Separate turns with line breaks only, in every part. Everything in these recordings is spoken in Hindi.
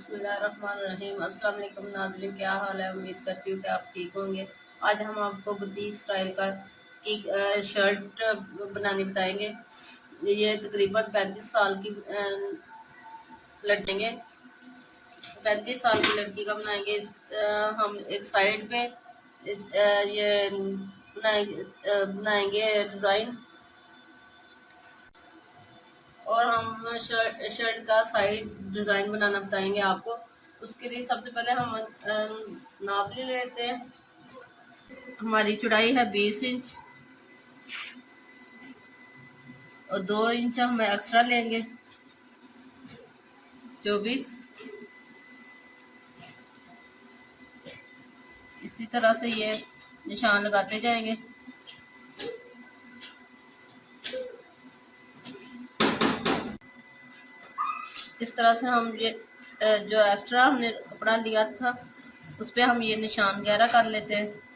बिस्मिल्लाहिर्रहमानिर्रहीम। अस्सलाम वालेकुम नाज़रीन, क्या हाल है? उम्मीद करती हूँ कि आप ठीक होंगे। आज हम आपको बुटीक स्टाइल का की शर्ट बनानी बताएंगे। ये तकरीबन 35 साल की लड़केंगे 35 साल की लड़की का बनाएंगे। हम एक साइड पे ये बनाएंगे डिज़ाइन, और हम शर्ट का साइड डिज़ाइन बनाना बताएंगे आपको। उसके लिए सबसे पहले हम नाप ले लेते हैं। हमारी चौड़ाई है 20 इंच और 2 इंच हम एक्स्ट्रा लेंगे, 24। इसी तरह से ये निशान लगाते जाएंगे। इस तरह से हम ये जो एक्स्ट्रा हमने कपड़ा लिया था उस पर हम ये निशान गहरा कर लेते हैं।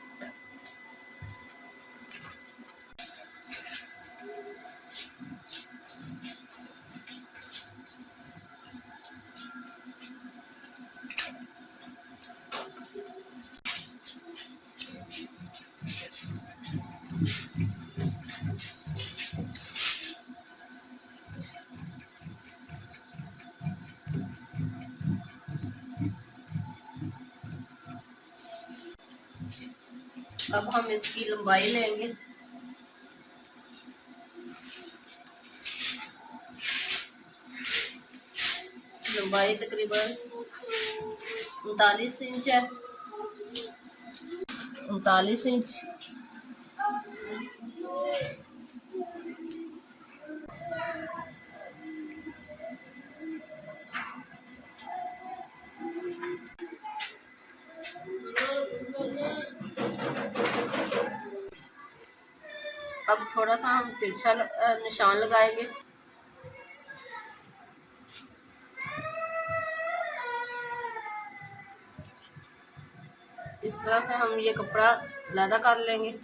अब हम इसकी लंबाई लेंगे। लंबाई तकरीबन 39 इंच है। 39 इंच। अब थोड़ा सा हम तिरछा निशान लगाएंगे। इस तरह से हम ये कपड़ा लैदा कर लेंगे।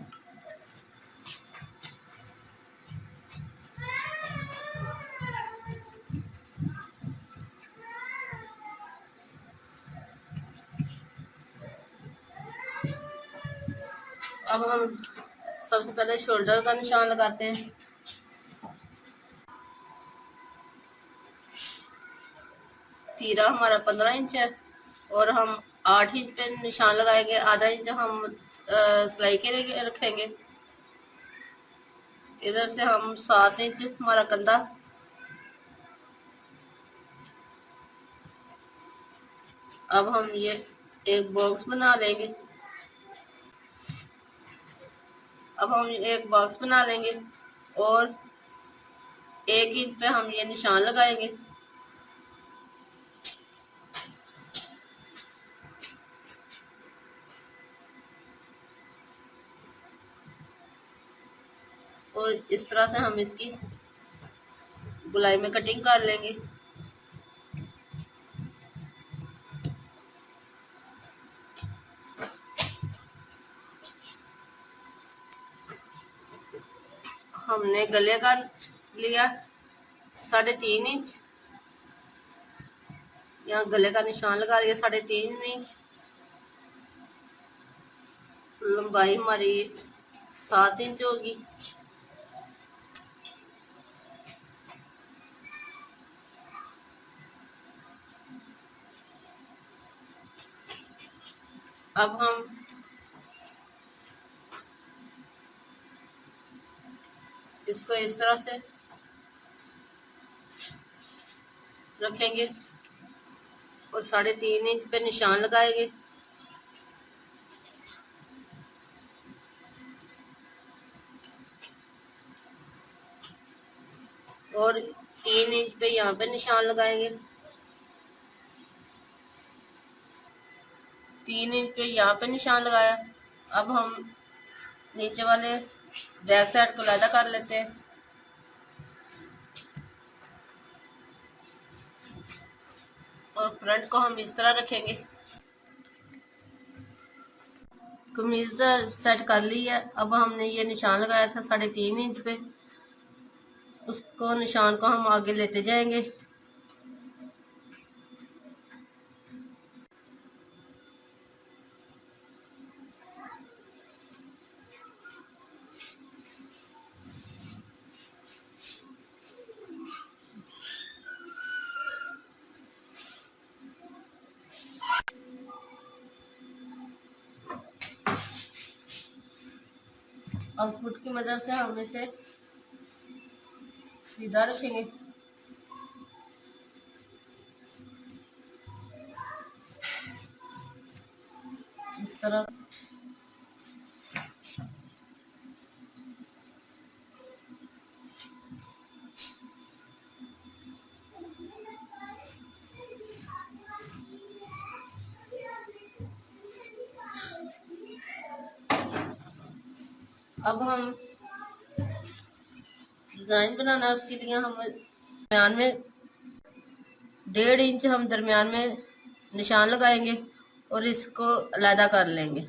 अब हम सबसे पहले शोल्डर का निशान लगाते हैं। तीरा हमारा 15 इंच है और हम 8 इंच पे निशान लगाएंगे। आधा इंच हम सिलाई के लिए रखेंगे। इधर से हम 7 इंच हमारा कंधा। अब हम ये एक बॉक्स बना लेंगे। अब हम एक बॉक्स बना लेंगे और 1 इंच पे हम ये निशान लगाएंगे। और इस तरह से हम इसकी गोलाई में कटिंग कर लेंगे। हमने गले का लिया 3.5 इंच। यहाँ गले का निशान लगा लिया 3.5 इंच। लंबाई हमारी 7 इंच होगी। अब हम इसको इस तरह से रखेंगे और 3.5 इंच पे निशान लगाएंगे। और 3 इंच पे यहाँ पे निशान लगाएंगे। 3 इंच पे यहाँ पे निशान लगाया। अब हम नीचे वाले बैक साइड को लैदा कर लेते हैं और फ्रंट को हम इस तरह रखेंगे। कमीज सेट कर ली है। अब हमने ये निशान लगाया था 3.5 इंच पे, उसको निशान को हम आगे लेते जाएंगे। अब फुट की मदद से हम इसे सीधा रखेंगे। इस तरह अब हम डिजाइन बनाना है, उसके लिए हम दरमियान में 1.5 इंच हम दरमियान में निशान लगाएंगे और इसको अलहदा कर लेंगे।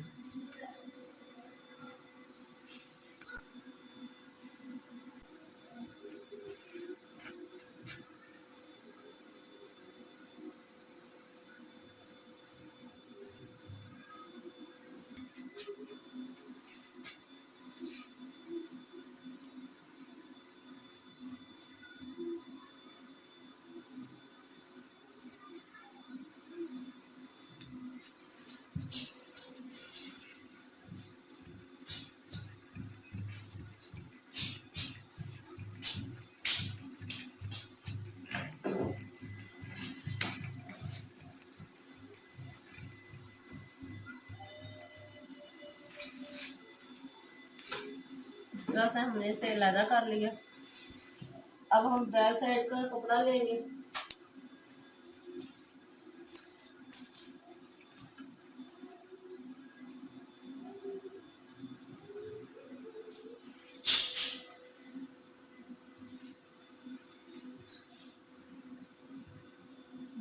इस तरह से हमने इसे अलहदा कर लिया। अब हम बैक साइड का कपड़ा लेंगे।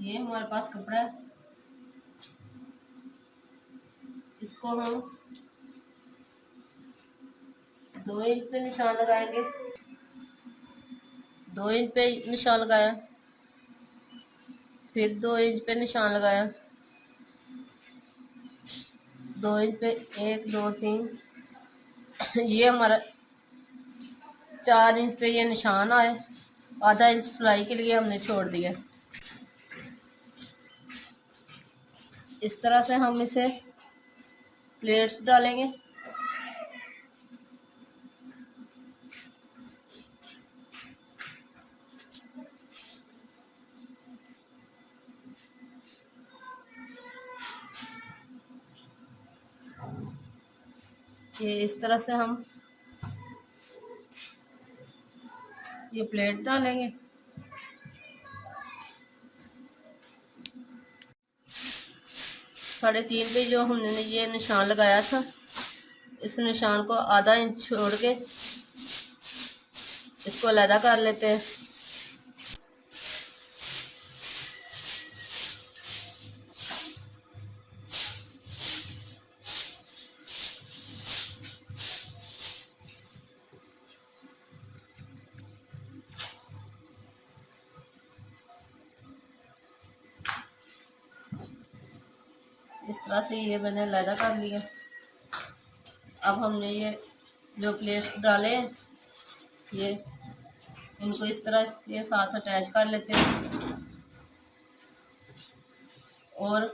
ये हमारे पास कपड़ा है, इसको हम 2 इंच पे निशान लगाएंगे। 2 इंच पे निशान लगाया, फिर 2 इंच पे निशान लगाया, 2 इंच पे 1 2 3 ये हमारा 4 इंच पे ये निशान आए। आधा इंच सिलाई के लिए हमने छोड़ दिया। इस तरह से हम इसे प्लेट्स डालेंगे। ये इस तरह से हम ये प्लेट डालेंगे। 3.5 पे जो हमने ये निशान लगाया था, इस निशान को आधा इंच छोड़ के इसको अलहदा कर लेते हैं। इस तरह से ये मैंने अलहदा कर लिया। अब हमने ये जो प्लेट डाले हैं, ये इनको इस तरह इसके साथ अटैच कर लेते हैं और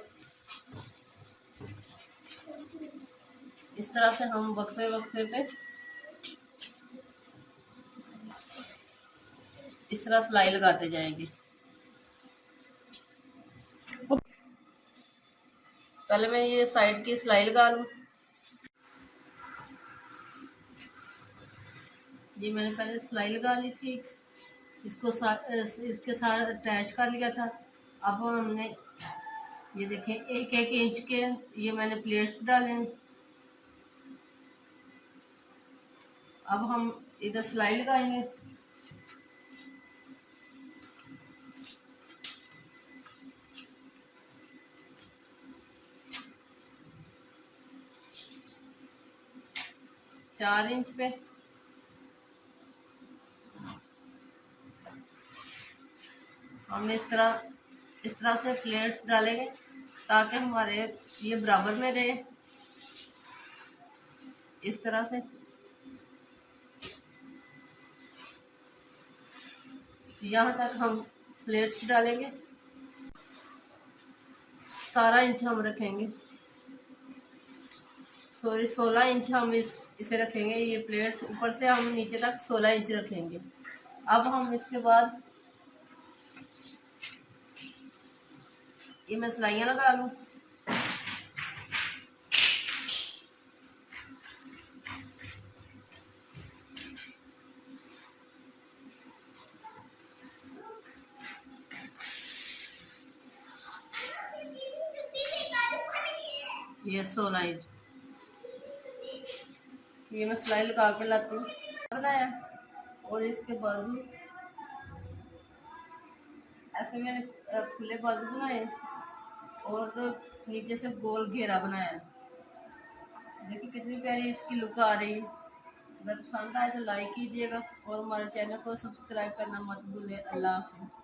इस तरह से हम वक्फे वक्फे पे इस तरह सिलाई लगाते जाएंगे। पहले मैं ये साइड की सिलाई लगा लूं। ये मैंने पहले सिलाई लगा ली थी, इसको इसके साथ अटैच कर लिया था। अब हमने ये देखें 1 1 इंच के ये मैंने प्लेट्स डाले हैं। अब हम इधर सिलाई लगाएंगे। चार इंच पे हम इस तरह से प्लेट डालेंगे ताकि हमारे ये बराबर में रहे। इस तरह से यहाँ तक हम प्लेट्स डालेंगे। 17 इंच हम रखेंगे, सॉरी 16 इंच हम इस इसे रखेंगे। ये प्लेट्स ऊपर से हम नीचे तक 16 इंच रखेंगे। अब हम इसके बाद ये मैं सिलाइयाँ लगा लूँ। ये 16 इंच ये मैं सिलाई लगा के लाती हूँ बताया। और इसके बाजू ऐसे मैंने खुले बाजू बनाए और नीचे से गोल घेरा बनाया। देखिए कितनी प्यारी इसकी लुक आ रही है। अगर पसंद आए तो लाइक कीजिएगा और हमारे चैनल को सब्सक्राइब करना मत भूलिए। अल्लाह हाफिज़।